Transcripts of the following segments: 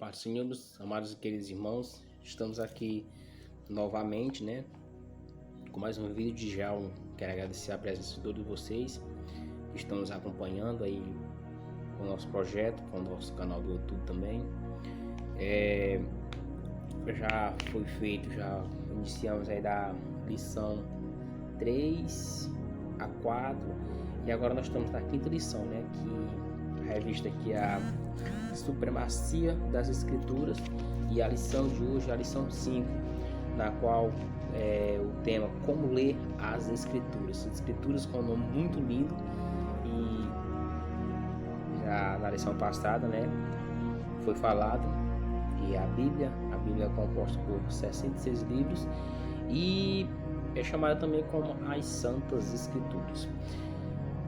paz do Senhor, meus amados e queridos irmãos, estamos aqui novamente, né, com mais um vídeo de já. Quero agradecer a presença de todos vocês que estão nos acompanhando aí com o nosso projeto, com o nosso canal do YouTube também. Já foi feito, já iniciamos aí da lição 3 a 4 e agora nós estamos na quinta lição, né, que a revista aqui é a Supremacia das Escrituras, e a lição de hoje é a lição 5, na qual o tema Como Ler as Escrituras. Escrituras com um nome muito lindo, e já na lição passada, né, foi falado que a Bíblia é composta por 66 livros e é chamada também como as Santas Escrituras.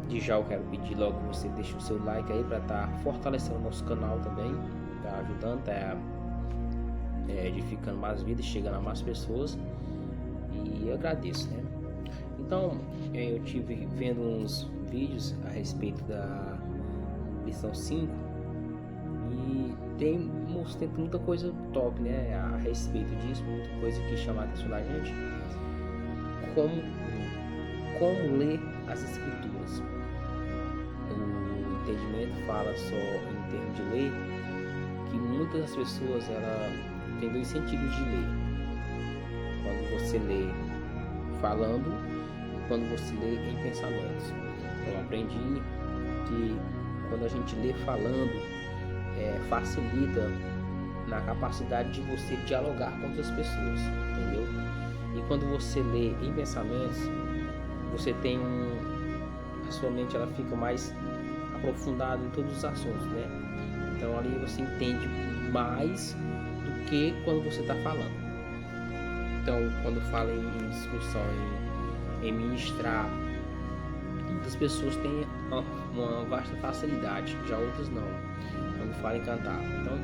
De já eu quero pedir logo que você deixe o seu like aí para estar fortalecendo o nosso canal também, tá ajudando, tá edificando mais vidas, chegando a mais pessoas, e eu agradeço, né? Então eu tive vendo uns vídeos a respeito da lição 5 e tem muita coisa top, né, a respeito disso, muita coisa que chama a atenção da gente. Como ler as Escrituras. O entendimento fala só em termos de ler, que muitas das pessoas têm dois sentidos de ler: quando você lê falando e quando você lê em pensamentos. Eu aprendi que quando a gente lê falando, facilita na capacidade de você dialogar com outras pessoas, entendeu? E quando você lê em pensamentos, você tem a sua mente ela fica mais aprofundada em todos os assuntos, né? Então ali você entende mais do que quando você está falando. Então quando fala em discussão, em ministrar, muitas pessoas têm uma vasta facilidade, já outras não, quando fala em cantar. Então,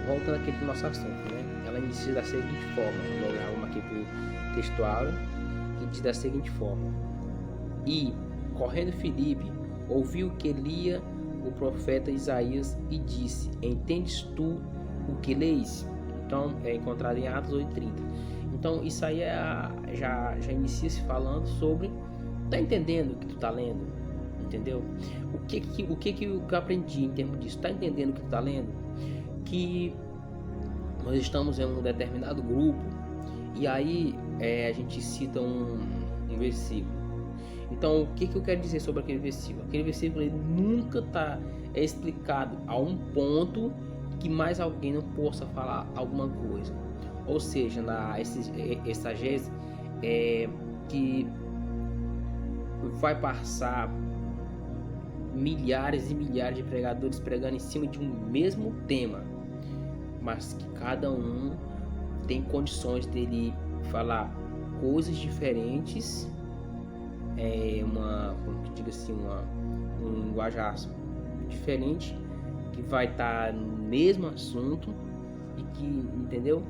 voltando aqui para o nosso assunto, né? Ela inicia da seguinte forma, vamos aqui para o textual, que diz da seguinte forma: E, correndo Filipe, ouviu que lia o profeta Isaías e disse: Entendes tu o que leis? Então, é encontrado em Atos 8:30. Então, isso aí já inicia se falando sobre: tá entendendo o que tu tá lendo? Entendeu? O que eu aprendi em termos disso? Tá entendendo o que tu tá lendo? Que nós estamos em um determinado grupo e aí a gente cita um versículo. Então, o que eu quero dizer sobre aquele versículo? Aquele versículo ele nunca está explicado a um ponto que mais alguém não possa falar alguma coisa. Ou seja, na exegese que vai passar milhares e milhares de pregadores pregando em cima de um mesmo tema, mas que cada um tem condições dele falar coisas diferentes, um linguajar diferente, que vai estar no mesmo assunto e que, entendeu?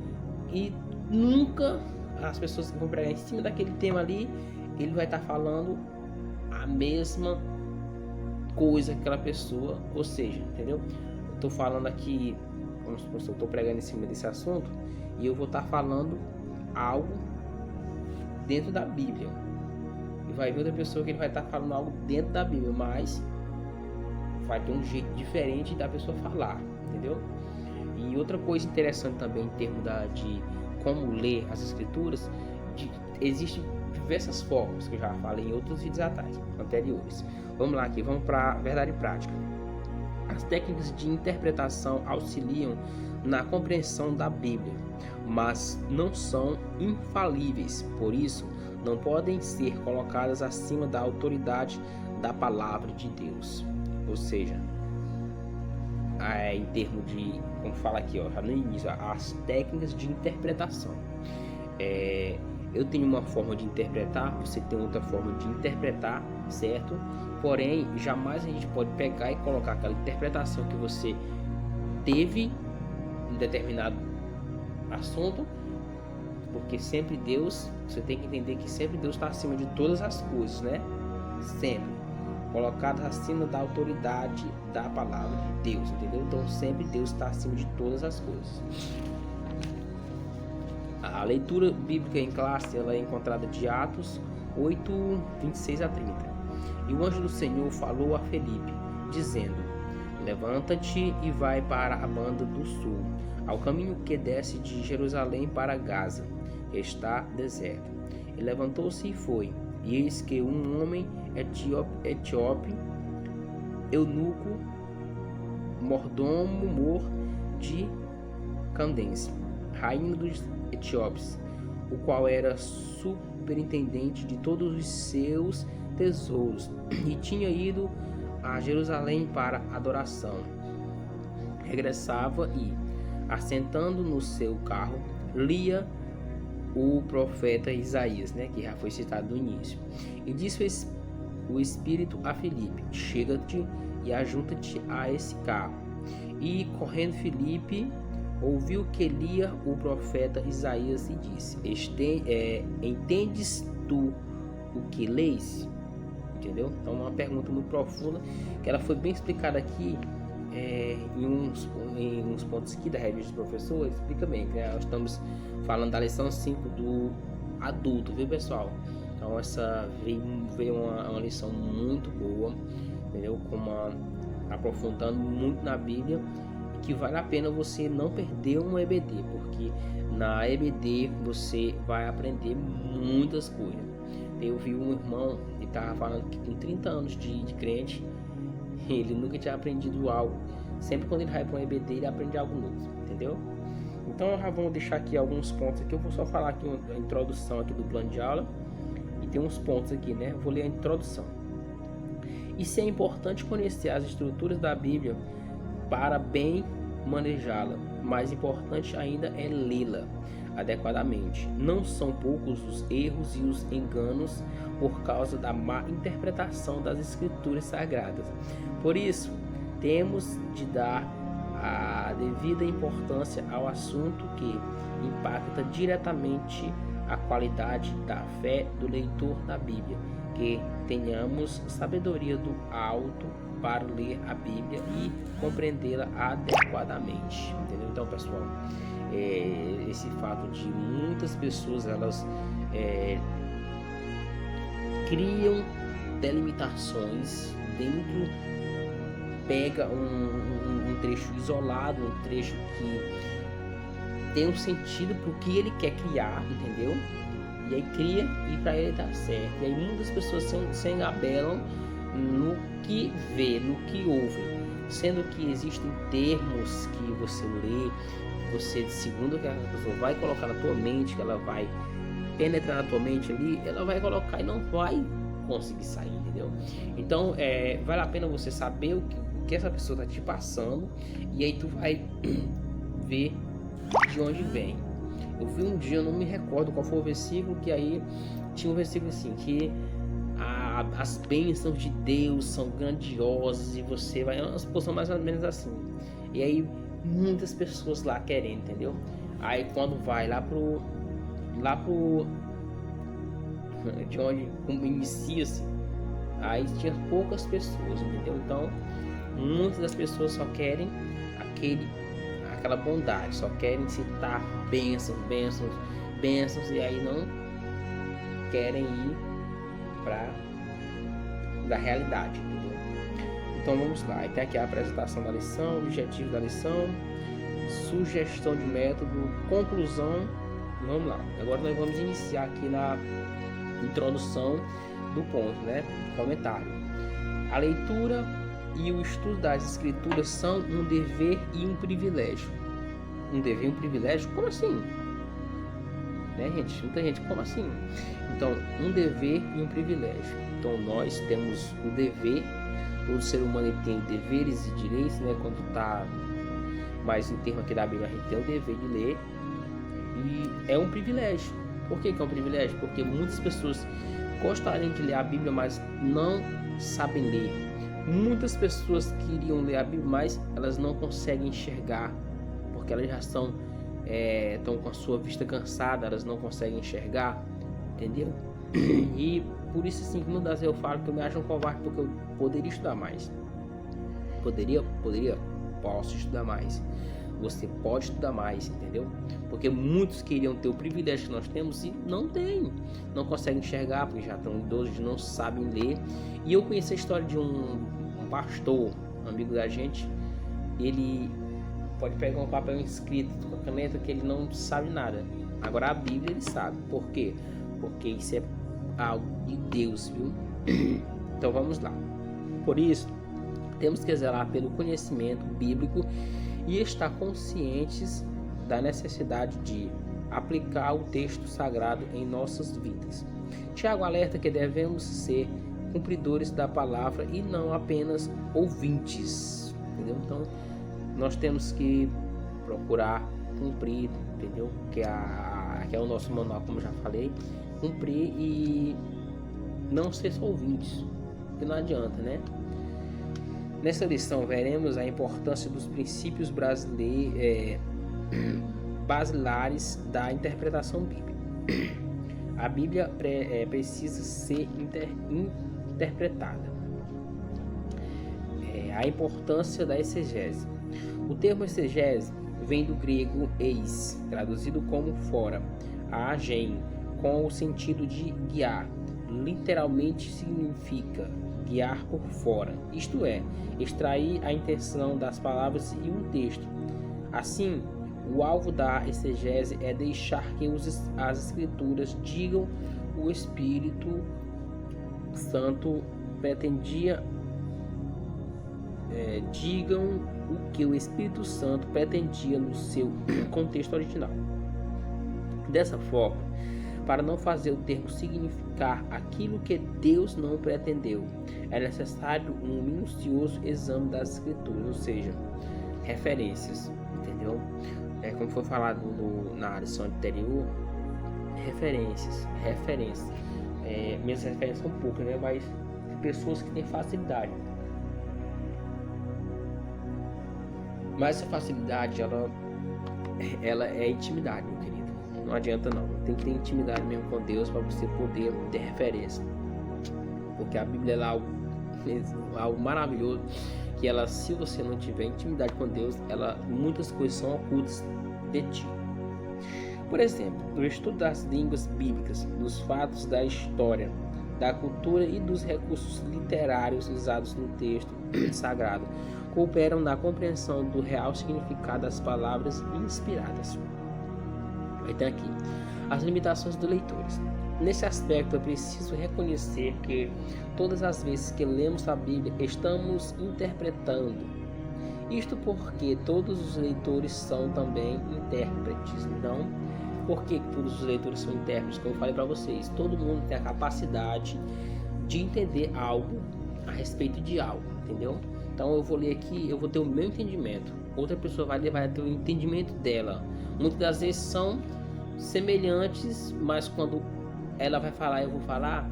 E nunca as pessoas que vão pregar em cima daquele tema ali, ele vai estar falando a mesma coisa que aquela pessoa, ou seja, entendeu? Eu tô falando aqui, vamos supor, eu tô pregando em cima desse assunto e eu vou estar falando algo dentro da Bíblia, e vai ver outra pessoa que ele vai estar falando algo dentro da Bíblia, mas vai ter um jeito diferente da pessoa falar, entendeu? E outra coisa interessante também em termos de como ler as Escrituras, existem diversas formas que eu já falei em outros vídeos anteriores. Vamos lá aqui, vamos para a verdade prática. As técnicas de interpretação auxiliam na compreensão da Bíblia, mas não são infalíveis, por isso não podem ser colocadas acima da autoridade da palavra de Deus. Ou seja, em termos de, como fala aqui, já no início, as técnicas de interpretação. Eu tenho uma forma de interpretar, você tem outra forma de interpretar, certo? Porém, jamais a gente pode pegar e colocar aquela interpretação que você teve em determinado assunto, porque sempre Deus, você tem que entender que sempre Deus está acima de todas as coisas, né? Sempre. colocadas acima da autoridade da palavra de Deus, entendeu? Então sempre Deus está acima de todas as coisas. A leitura bíblica em classe ela é encontrada de Atos 8, 26 a 30. E o anjo do Senhor falou a Felipe, dizendo: levanta-te e vai para a banda do sul, ao caminho que desce de Jerusalém para Gaza, que está deserto. E levantou-se e foi. E eis que um homem etíope, eunuco, mordomo de Candence, rainha dos etíopes, o qual era superintendente de todos os seus tesouros, e tinha ido a Jerusalém para adoração. Regressava e, assentando no seu carro, lia o profeta Isaías, que já foi citado no início. E disse o Espírito a Filipe: chega-te e ajunta-te a esse carro. E correndo Filipe ouviu que lia o profeta Isaías e disse: entendes tu o que leis? Entendeu? Então uma pergunta muito profunda, que ela foi bem explicada aqui em uns pontos aqui da revista do professor. Explica bem, nós estamos falando da lição 5 do adulto, viu, pessoal? Então essa veio uma lição muito boa, entendeu? Aprofundando muito na Bíblia, que vale a pena você não perder um EBD, porque na EBD você vai aprender muitas coisas. Eu vi um irmão, ele estava falando que com 30 anos de crente, ele nunca tinha aprendido algo. Sempre quando ele vai para um EBD, ele aprende algo novo, entendeu? Então já vamos deixar aqui alguns pontos aqui. Eu vou só falar aqui a introdução aqui do plano de aula, e tem uns pontos aqui, Eu vou ler a introdução. E se é importante conhecer as estruturas da Bíblia para bem manejá-la, mais importante ainda é lê-la adequadamente. Não são poucos os erros e os enganos por causa da má interpretação das escrituras sagradas. Por isso, temos de dar a devida importância ao assunto que impacta diretamente a qualidade da fé do leitor da Bíblia, que tenhamos sabedoria do alto para ler a Bíblia e compreendê-la adequadamente, entendeu? Então, pessoal, esse fato de muitas pessoas elas criam delimitações dentro, pega um trecho isolado, um trecho que tem um sentido para o que ele quer criar, entendeu? E aí cria e para ele tá certo. E aí muitas pessoas se engabelam no que vê, no que ouve, sendo que existem termos que você lê, que você, segundo que a pessoa vai colocar na tua mente, que ela vai penetrar na tua mente ali, ela vai colocar e não vai conseguir sair, entendeu? Então vale a pena você saber o que essa pessoa tá te passando, e aí tu vai ver de onde vem. Eu vi um dia, eu não me recordo qual foi o versículo, que aí tinha um versículo assim, que as bênçãos de Deus são grandiosas, e você vai, uma posição mais ou menos assim. E aí muitas pessoas lá querendo, entendeu? Aí quando vai lá pro de onde inicia-se, aí tinha poucas pessoas, entendeu? Então muitas das pessoas só querem aquela bondade, só querem citar bênçãos, e aí não querem ir para da realidade, entendeu? Então vamos lá, tem aqui a apresentação da lição, objetivo da lição, sugestão de método, conclusão. Vamos lá, agora nós vamos iniciar aqui na introdução do ponto, comentário. A leitura e o estudo das escrituras são um dever e um privilégio. Um dever e um privilégio? Como assim? Gente? Muita gente, como assim? Então, um dever e um privilégio. Então, nós temos o dever, todo ser humano tem deveres e direitos, Quando está mais em termo aqui da Bíblia, a gente tem o dever de ler, e é um privilégio. Por que é um privilégio? Porque muitas pessoas gostariam de ler a Bíblia, mas não sabem ler. Muitas pessoas queriam ler a Bíblia, mas elas não conseguem enxergar, porque elas já estão com a sua vista cansada, elas não conseguem enxergar, entendeu? E Por isso, assim, muitas vezes eu falo que eu me acho um covarde, porque eu poderia estudar mais. Posso estudar mais. Você pode estudar mais, entendeu? Porque muitos queriam ter o privilégio que nós temos e não tem. Não conseguem enxergar, porque já estão idosos, não sabem ler. E eu conheci a história de um pastor, amigo da gente. Ele pode pegar um papel escrito com a caneta que ele não sabe nada. Agora a Bíblia ele sabe. Por quê? Porque isso é algo de Deus, viu? Então vamos lá. Por isso, temos que zelar pelo conhecimento bíblico e estar conscientes da necessidade de aplicar o texto sagrado em nossas vidas. Tiago alerta que devemos ser cumpridores da palavra e não apenas ouvintes, entendeu? Então, nós temos que procurar cumprir, entendeu? Que é o nosso manual, como já falei, cumprir e não ser só ouvintes, que não adianta, né? Nessa lição veremos a importância dos princípios basilares da interpretação bíblica. A Bíblia precisa ser interpretada. A importância da exegese. O termo exegese vem do grego eis, traduzido como fora, a agen, com o sentido de guiar. Literalmente significa guiar por fora, isto é, extrair a intenção das palavras e um texto. Assim, o alvo da exegese é deixar que as escrituras digam o Espírito Santo pretendia, digam o que o Espírito Santo pretendia no seu contexto original. Dessa forma, para não fazer o termo significar aquilo que Deus não pretendeu, é necessário um minucioso exame das escrituras, ou seja, referências, entendeu? Como foi falado na lição anterior, referências. Minhas referências são poucas, né? Mas pessoas que têm facilidade. Mas essa facilidade, ela é intimidade, meu querido. Não adianta não. Tem que ter intimidade mesmo com Deus para você poder ter referência. Porque a Bíblia é algo maravilhoso. Que ela, se você não tiver intimidade com Deus, muitas coisas são ocultas de ti. Por exemplo, no estudo das línguas bíblicas, dos fatos da história, da cultura e dos recursos literários usados no texto sagrado, cooperam na compreensão do real significado das palavras inspiradas. Aí tem aqui as limitações dos leitores. Nesse aspecto, é preciso reconhecer que todas as vezes que lemos a Bíblia, estamos interpretando. Isto porque todos os leitores são também intérpretes. Então, por que todos os leitores são intérpretes? Como eu falei para vocês, todo mundo tem a capacidade de entender algo a respeito de algo, entendeu? Então, eu vou ler aqui, eu vou ter o meu entendimento. Outra pessoa vai ter o entendimento dela. Muitas das vezes são semelhantes, mas quando ela vai falar e eu vou falar,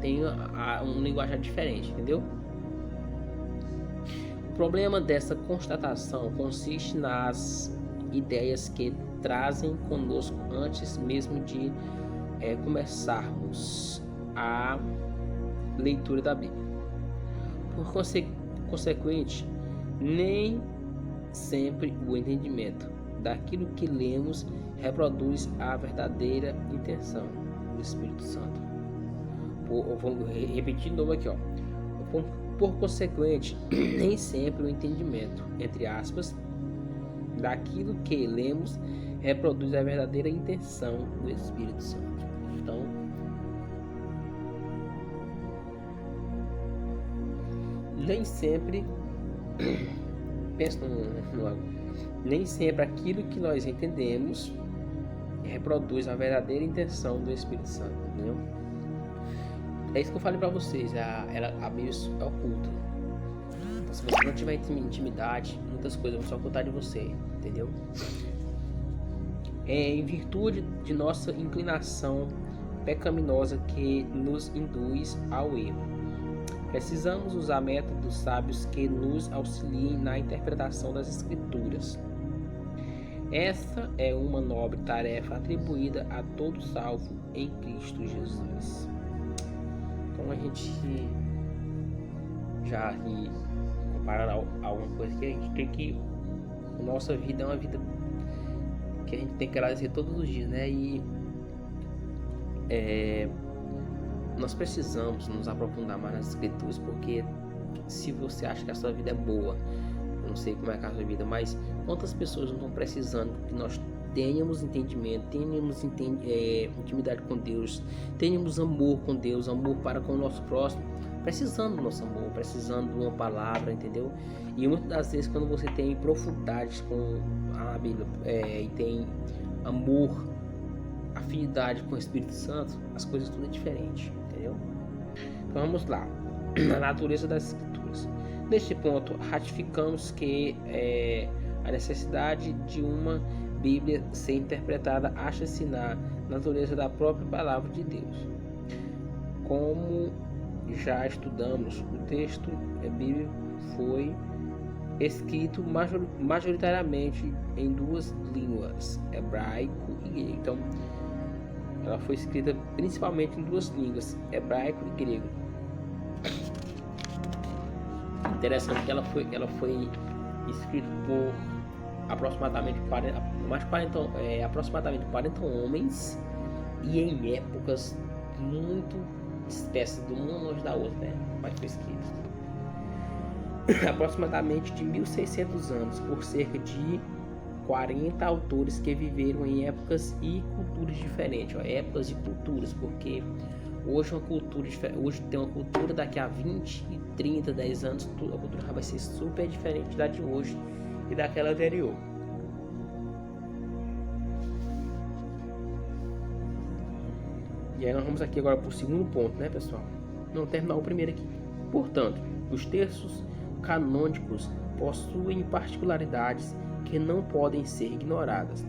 tem um linguajar diferente, entendeu? O problema dessa constatação consiste nas ideias que trazem conosco antes mesmo de começarmos a leitura da Bíblia. Por consequente, nem sempre o entendimento daquilo que lemos reproduz a verdadeira intenção do Espírito Santo. Vamos repetir de novo aqui, ó. Por consequente, nem sempre o entendimento, entre aspas, daquilo que lemos reproduz a verdadeira intenção do Espírito Santo. Então, nem sempre nem sempre aquilo que nós entendemos reproduz a verdadeira intenção do Espírito Santo, entendeu? É isso que eu falei para vocês, a Bíblia é oculta. Então, se você não tiver intimidade, muitas coisas vão se ocultar de você, entendeu? Em virtude de nossa inclinação pecaminosa que nos induz ao erro, precisamos usar métodos sábios que nos auxiliem na interpretação das Escrituras. Essa é uma nobre tarefa atribuída a todo salvo em Cristo Jesus. a gente já comparar alguma coisa que a gente tem que... A nossa vida é uma vida que a gente tem que agradecer todos os dias, né? E nós precisamos nos aprofundar mais nas escrituras, porque se você acha que a sua vida é boa, eu não sei como é que é a sua vida, mas quantas pessoas não estão precisando que nós tenhamos entendimento, tenhamos intimidade com Deus, tenhamos amor com Deus, amor para com o nosso próximo, precisando do nosso amor, precisando de uma palavra, entendeu? E muitas das vezes quando você tem profundidade com a Bíblia e tem amor, afinidade com o Espírito Santo, as coisas tudo é diferente, entendeu? Então vamos lá, a natureza das Escrituras. Neste ponto, ratificamos que a necessidade de uma Bíblia ser interpretada acha-se na natureza da própria palavra de Deus. Como já estudamos, o texto bíblico foi escrito majoritariamente em duas línguas, hebraico e grego. Então, ela foi escrita principalmente em duas línguas, hebraico e grego. Interessante que ela foi escrita por aproximadamente 40 homens e em épocas muito espécies de uma longe da outra, né? Mais pesquisa. Aproximadamente de 1600 anos, por cerca de 40 autores que viveram em épocas e culturas diferentes, épocas e culturas, porque hoje tem uma cultura, daqui a 20, 30, 10 anos, a cultura vai ser super diferente da de hoje e daquela anterior. E aí nós vamos aqui agora para o segundo ponto, né, pessoal? Não terminar o primeiro aqui. Portanto, os textos canônicos possuem particularidades que não podem ser ignoradas.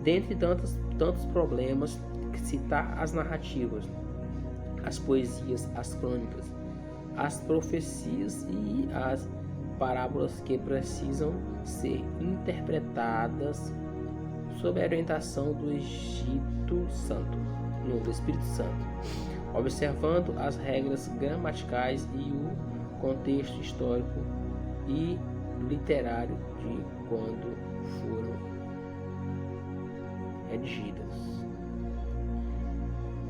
Dentre tantos problemas, citar as narrativas, as poesias, as crônicas, as profecias e as parábolas que precisam ser interpretadas sob a orientação do Espírito Santo, observando as regras gramaticais e o contexto histórico e literário de quando foram redigidas.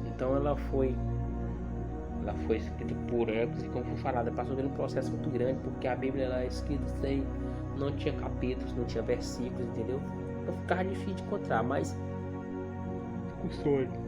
Então ela foi escrita por anos e, como foi falado, passou por um processo muito grande, porque a Bíblia ela é escrita sem, não tinha capítulos, não tinha versículos, entendeu? Então ficava difícil de encontrar, mas com sonho.